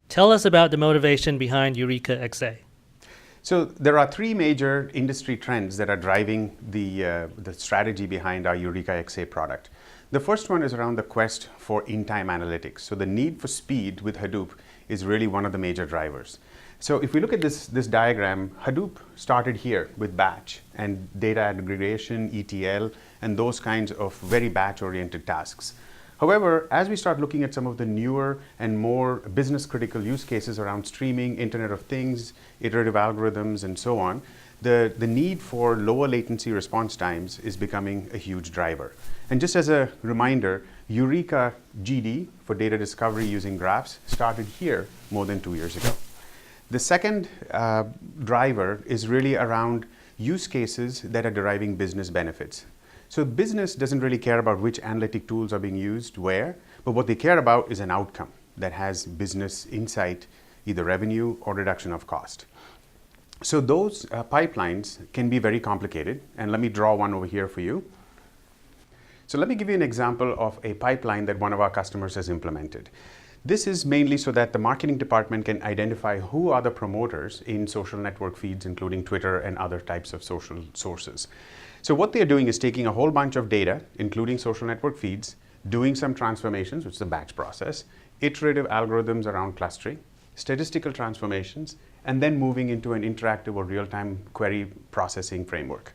Tell us about the motivation behind Urika-XA. So there are three major industry trends that are driving the strategy behind our Urika-XA product. The first one is around the quest for in-time analytics. So the need for speed with Hadoop is really one of the major drivers. So if we look at this diagram, Hadoop started here with batch and data aggregation, ETL, and those kinds of very batch-oriented tasks. However, as we start looking at some of the newer and more business-critical use cases around streaming, Internet of Things, iterative algorithms, and so on, the need for lower latency response times is becoming a huge driver. And just as a reminder, Eureka GD for data discovery using graphs started here more than 2 years ago. The second driver is really around use cases that are deriving business benefits. So business doesn't really care about which analytic tools are being used where, but what they care about is an outcome that has business insight, either revenue or reduction of cost. So those pipelines can be very complicated, and let me draw one over here for you. So let me give you an example of a pipeline that one of our customers has implemented. This is mainly so that the marketing department can identify who are the promoters in social network feeds, including Twitter and other types of social sources. So what they're doing is taking a whole bunch of data, including social network feeds, doing some transformations, which is a batch process, iterative algorithms around clustering, statistical transformations, and then moving into an interactive or real-time query processing framework.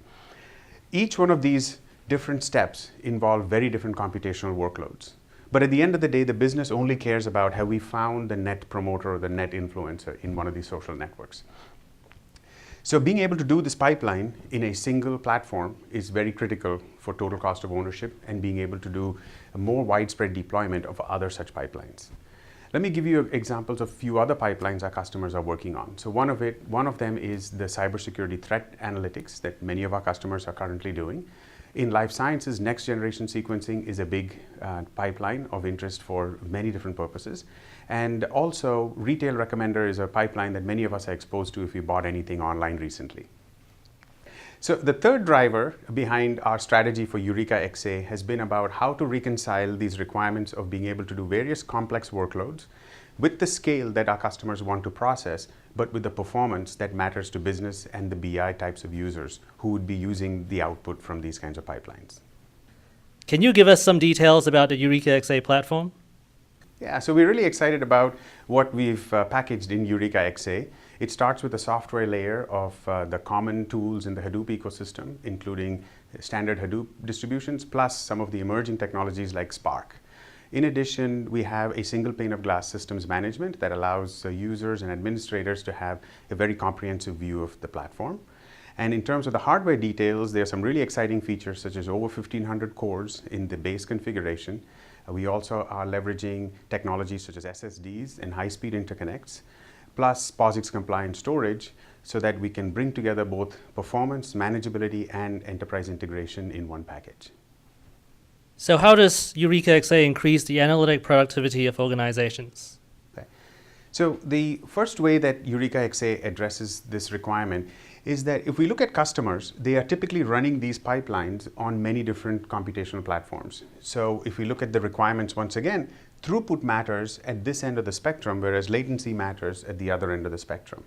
Each one of these different steps involve very different computational workloads. But at the end of the day, the business only cares about have we found the net promoter or the net influencer in one of these social networks. So being able to do this pipeline in a single platform is very critical for total cost of ownership and being able to do a more widespread deployment of other such pipelines. Let me give you examples of a few other pipelines our customers are working on. So one of them is the cybersecurity threat analytics that many of our customers are currently doing. In life sciences, next generation sequencing is a big pipeline of interest for many different purposes. And also, retail recommender is a pipeline that many of us are exposed to if we bought anything online recently. So the third driver behind our strategy for Urika-XA has been about how to reconcile these requirements of being able to do various complex workloads with the scale that our customers want to process, but with the performance that matters to business and the BI types of users who would be using the output from these kinds of pipelines. Can you give us some details about the Urika-XA platform? Yeah, so we're really excited about what we've packaged in Urika-XA. It starts with a software layer of the common tools in the Hadoop ecosystem, including standard Hadoop distributions, plus some of the emerging technologies like Spark. In addition, we have a single pane of glass systems management that allows users and administrators to have a very comprehensive view of the platform. And in terms of the hardware details, there are some really exciting features such as over 1,500 cores in the base configuration. We also are leveraging technologies such as SSDs and high-speed interconnects, plus POSIX-compliant storage, so that we can bring together both performance, manageability, and enterprise integration in one package. So how does Urika-XA increase the analytic productivity of organizations? Okay. So the first way that Urika-XA addresses this requirement is that if we look at customers, they are typically running these pipelines on many different computational platforms. So if we look at the requirements once again, throughput matters at this end of the spectrum, whereas latency matters at the other end of the spectrum.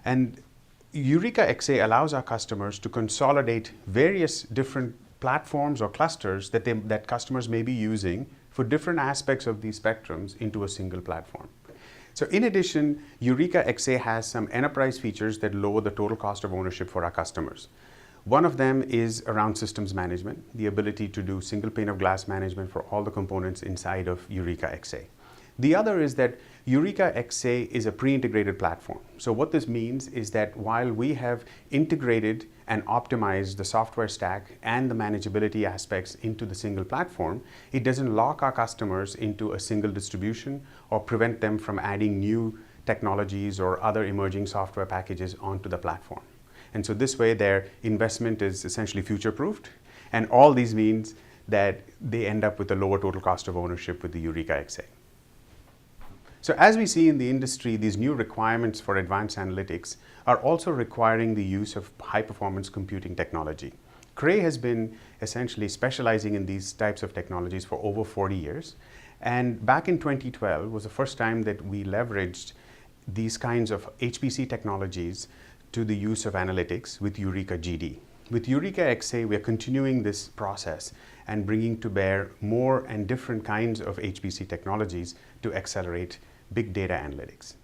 And Urika-XA allows our customers to consolidate various different platforms or clusters that customers may be using for different aspects of these spectrums into a single platform. So in addition, Urika-XA has some enterprise features that lower the total cost of ownership for our customers. One of them is around systems management, the ability to do single pane of glass management for all the components inside of Urika-XA. The other is that Urika-XA is a pre-integrated platform. So what this means is that while we have integrated and optimized the software stack and the manageability aspects into the single platform, it doesn't lock our customers into a single distribution or prevent them from adding new technologies or other emerging software packages onto the platform. And so this way their investment is essentially future-proofed, and all these means that they end up with a lower total cost of ownership with the Urika-XA. So as we see in the industry, these new requirements for advanced analytics are also requiring the use of high-performance computing technology. Cray has been essentially specializing in these types of technologies for over 40 years. And back in 2012 was the first time that we leveraged these kinds of HPC technologies to the use of analytics with Urika-GD. With Urika-XA, we are continuing this process and bringing to bear more and different kinds of HPC technologies to accelerate big data analytics.